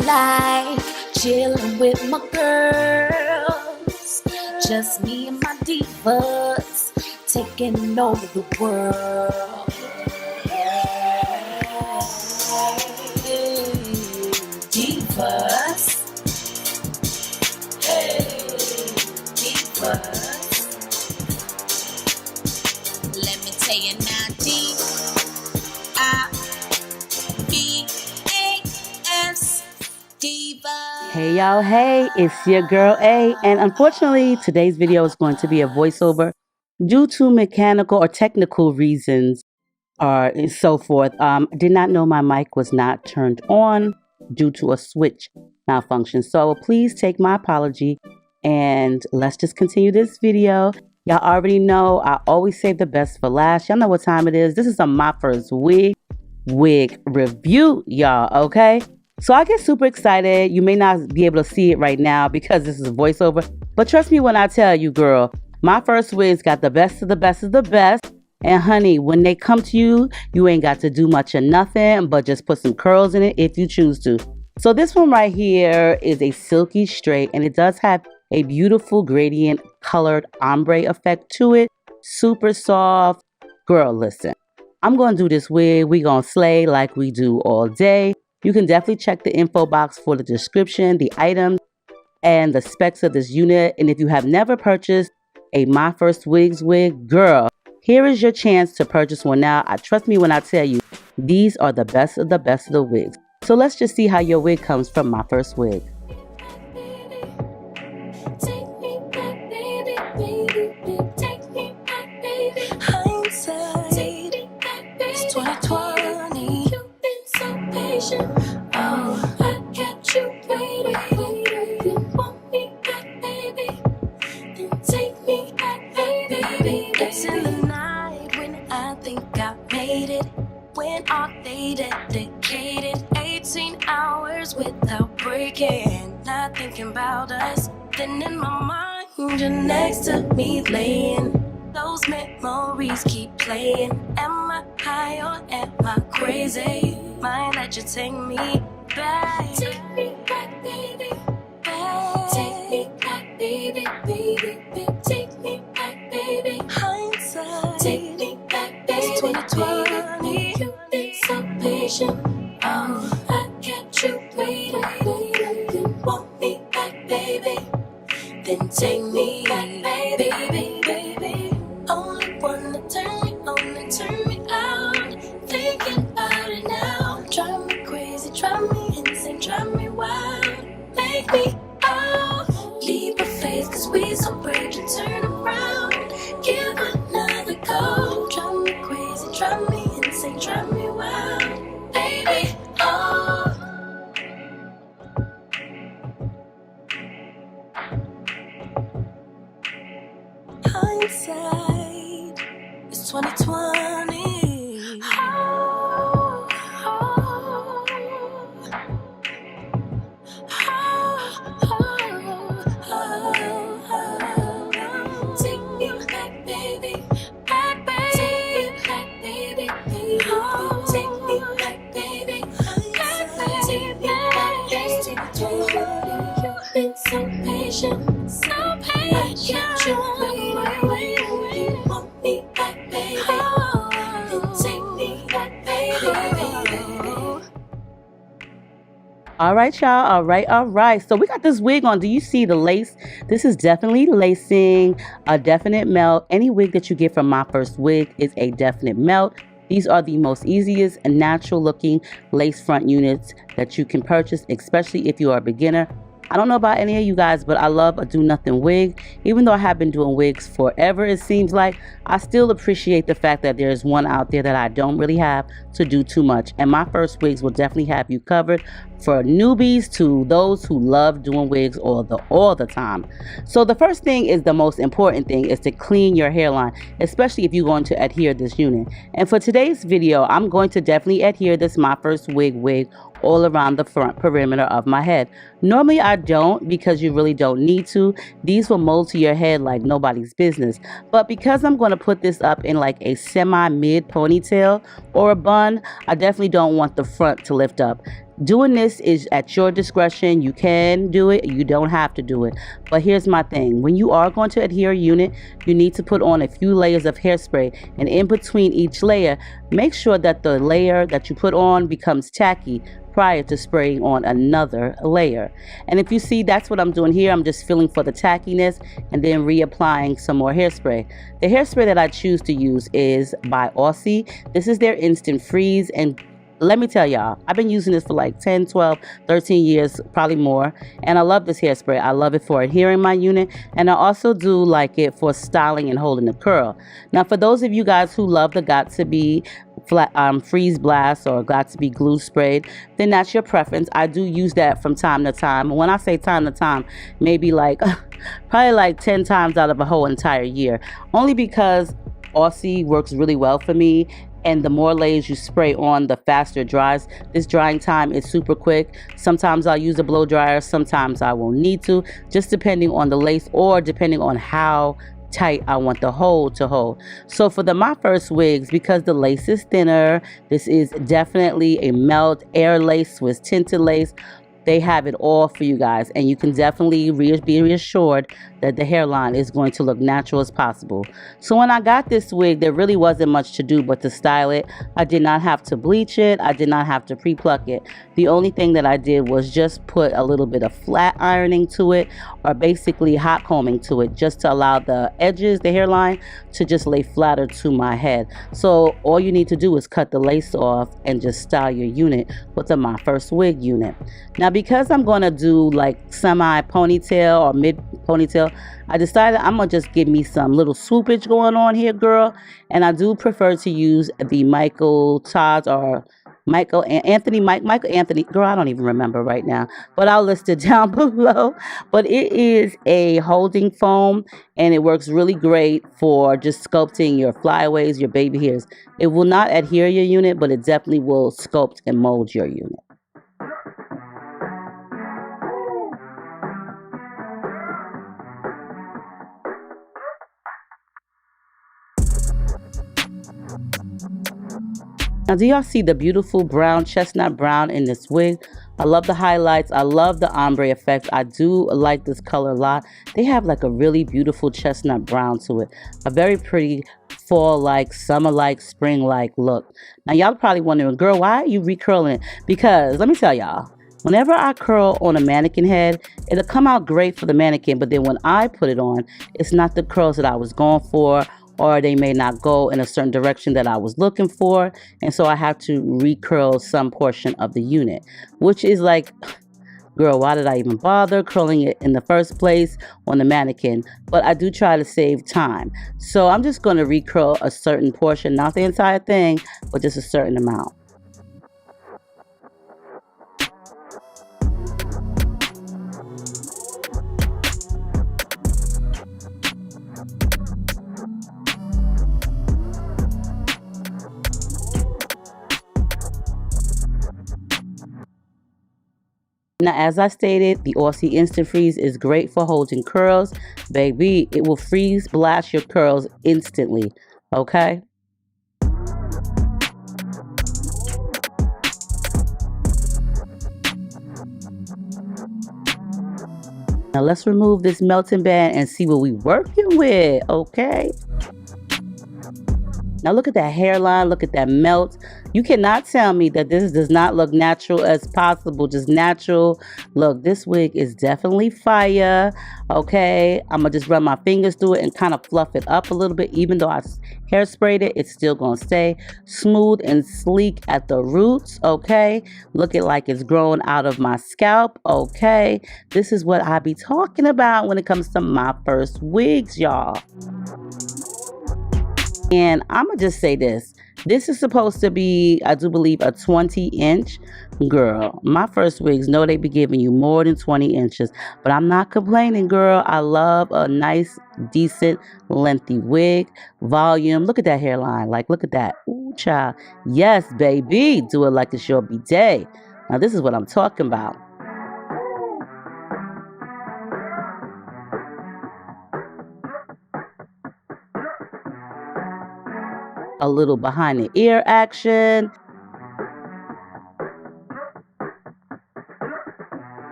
like chilling with my girls. Just me and my divas taking over the world. Divas. Hey, divas. Let me tell you now, D-I-V-A-S, diva. Hey y'all, hey, it's your girl A, and unfortunately today's video is going to be a voiceover due to mechanical or technical reasons and so forth. Did not know my mic was not turned on due to a switch malfunction, so please take my apology and let's just continue this video. Y'all already know I always save the best for last. Y'all know what time it is. This is a My First Wig review, y'all, okay? So I get super excited. You may not be able to see it right now because this is a voiceover, but trust me when I tell you, girl, My First Wig's got the best of the best of the best. And honey, when they come to you, you ain't got to do much of nothing but just put some curls in it if you choose to. So this one right here is a silky straight, and it does have a beautiful gradient colored ombre effect to it. Super soft. Girl, listen, I'm going to do this wig. We going to slay like we do all day. You can definitely check the info box for the description, the items, and the specs of this unit. And if you have never purchased a My First Wigs wig, girl, here is your chance to purchase one now. Trust me when I tell you, these are the best of the best of the wigs. So let's just see how your wig comes from My First Wig. Oh, I kept you waiting. You want me back, baby? Then take me back, baby. It's in the night when I think I made it. When all they dedicated 18 hours without breaking. Not thinking about us. Then in my mind, you're next to me laying. Those memories keep playing. Am I high or am I crazy? Might let you take me back. Take me back, baby. Back. Take me back, baby, baby, baby. Take me back, baby. Hindsight. Take me back, baby. It's 2020. You've been so patient. Oh, I kept you waiting. You want me back, baby? Then take me back, baby, baby. Only wanna turn me on and turn me out. Thinking about it now. Drive me crazy, drive me insane, drive me wild. Make me out. Leap of faith, cause we so brave to turn around. Give another go. Drive me crazy, drive me insane, drive me wild. Baby, oh. Hindsight is 2020. Take me back, baby. Back, baby. Take me back, baby. Take me back, baby. Back, baby. Take me back, baby. You've been so patient, so patient. I kept you waiting. Want me back, baby. Then take me back, baby. All right, y'all. All right. So we got this wig on. Do you see the lace? This is definitely lacing, a definite melt. Any wig that you get from My First Wig is a definite melt. These are the most easiest and natural looking lace front units that you can purchase, especially if you are a beginner. I don't know about any of you guys, but I love a do nothing wig. Even though I have been doing wigs forever, it seems like, I still appreciate the fact that there's one out there that I don't really have to do too much. And My First Wigs will definitely have you covered, for newbies to those who love doing wigs all the time. So the first thing is, the most important thing is to clean your hairline, especially if you're going to adhere this unit. And for today's video, I'm going to definitely adhere this My First wig all around the front perimeter of my head. Normally I don't, because you really don't need to. These will mold to your head like nobody's business. But because I'm going to put this up in like a semi-mid ponytail or a bun, I definitely don't want the front to lift up. Doing this is at your discretion. You can do it, you don't have to do it. But here's my thing. When you are going to adhere a unit, you need to put on a few layers of hairspray. And in between each layer, make sure that the layer that you put on becomes tacky prior to spraying on another layer. And if you see, that's what I'm doing here. I'm just feeling for the tackiness and then reapplying some more hairspray. The hairspray that I choose to use is by Aussie. This is their Instant Freeze, and let me tell y'all, I've been using this for like 10, 12, 13 years, probably more. And I love this hairspray. I love it for adhering my unit. And I also do like it for styling and holding the curl. Now, for those of you guys who love the Got To Be flat, freeze blast or Got To Be glue sprayed, then that's your preference. I do use that from time to time. When I say time to time, maybe like probably like 10 times out of a whole entire year. Only because Aussie works really well for me, and the more layers you spray on, the faster it dries. This drying time is super quick. Sometimes I'll use a blow dryer, sometimes I won't need to, just depending on the lace or depending on how tight I want the hold to hold. So for the MyFirstWigs, because the lace is thinner, this is definitely a melt air lace, Swiss tinted lace. They have it all for you guys, and you can definitely be reassured that the hairline is going to look natural as possible. So when I got this wig, there really wasn't much to do but to style it. I did not have to bleach it. I did not have to pre-pluck it. The only thing that I did was just put a little bit of flat ironing to it, or basically hot combing to it, just to allow the edges, the hairline, to just lay flatter to my head. So all you need to do is cut the lace off and just style your unit with the MyFirstWig unit. Now, because I'm going to do like semi ponytail or mid ponytail, I decided I'm going to just give me some little swoopage going on here, girl. And I do prefer to use the Michael Todd or Michael Anthony, girl, I don't even remember right now, but I'll list it down below. But it is a holding foam, and it works really great for just sculpting your flyaways, your baby hairs. It will not adhere your unit, but it definitely will sculpt and mold your unit. Now, do y'all see the beautiful brown, chestnut brown in this wig? I love the highlights. I love the ombre effects. I do like this color a lot. They have like a really beautiful chestnut brown to it. A very pretty fall-like, summer-like, spring-like look. Now, y'all probably wondering, girl, why are you recurling it? Because let me tell y'all, whenever I curl on a mannequin head, it'll come out great for the mannequin. But then when I put it on, it's not the curls that I was going for, or they may not go in a certain direction that I was looking for. And so I have to recurl some portion of the unit, which is like, girl, why did I even bother curling it in the first place on the mannequin? But I do try to save time. So I'm just going to recurl a certain portion, not the entire thing, but just a certain amount. Now, as I stated, the Aussie Instant Freeze is great for holding curls. Baby, it will freeze blast your curls instantly, okay? Now, let's remove this melting band and see what we're working with, okay? Now, look at that hairline. Look at that melt. You cannot tell me that this does not look natural as possible. Just natural. Look, this wig is definitely fire. Okay. I'm going to just run my fingers through it and kind of fluff it up a little bit. Even though I hairsprayed it, it's still going to stay smooth and sleek at the roots. Okay. Looking like it's growing out of my scalp. Okay. This is what I be talking about when it comes to my first wigs, y'all. And I'm going to just say this. This is supposed to be, I do believe, a 20-inch. Girl, my first wigs know they be giving you more than 20 inches. But I'm not complaining, girl. I love a nice, decent, lengthy wig. Volume. Look at that hairline. Like, look at that. Ooh, child. Yes, baby. Do it like it's your B-day. Now, this is what I'm talking about. A little behind the ear action.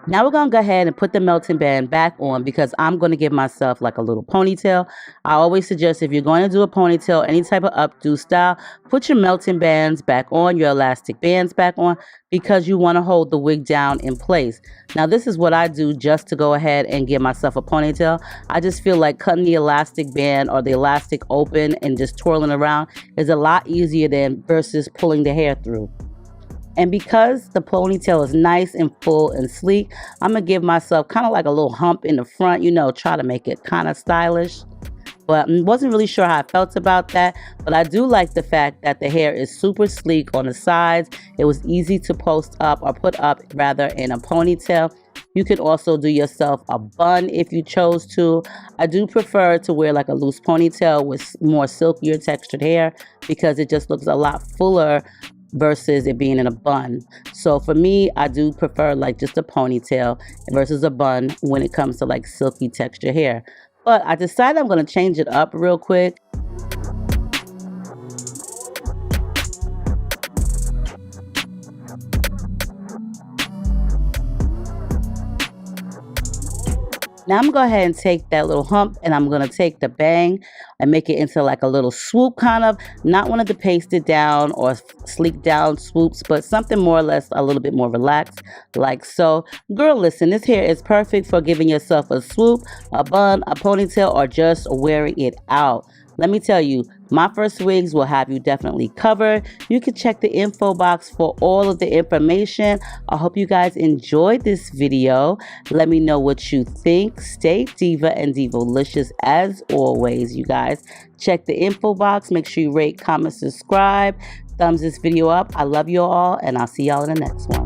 Now we're going to go ahead and put the melting band back on because I'm going to give myself like a little ponytail. I always suggest if you're going to do a ponytail, any type of updo style, put your melting bands back on, your elastic bands back on, because you want to hold the wig down in place. Now this is what I do just to go ahead and give myself a ponytail. I just feel like cutting the elastic band or the elastic open and just twirling around is a lot easier than versus pulling the hair through. And because the ponytail is nice and full and sleek, I'm going to give myself kind of like a little hump in the front, you know, try to make it kind of stylish. But I wasn't really sure how I felt about that. But I do like the fact that the hair is super sleek on the sides. It was easy to post up or put up rather in a ponytail. You can also do yourself a bun if you chose to. I do prefer to wear like a loose ponytail with more silkier textured hair because it just looks a lot fuller versus it being in a bun. So for me, I do prefer like just a ponytail versus a bun when it comes to like silky texture hair. But I decided I'm going to change it up real quick. Now I'm going to go ahead and take that little hump and I'm going to take the bang and make it into like a little swoop kind of, not one of the pasted down or sleek down swoops, but something more or less a little bit more relaxed like so. Girl, listen, this hair is perfect for giving yourself a swoop, a bun, a ponytail, or just wearing it out. Let me tell you, MyFirstWigs will have you definitely covered. You can check the info box for all of the information. I hope you guys enjoyed this video. Let me know what you think. Stay diva and divolicious as always, you guys. Check the info box. Make sure you rate, comment, subscribe. Thumbs this video up. I love you all, and I'll see y'all in the next one.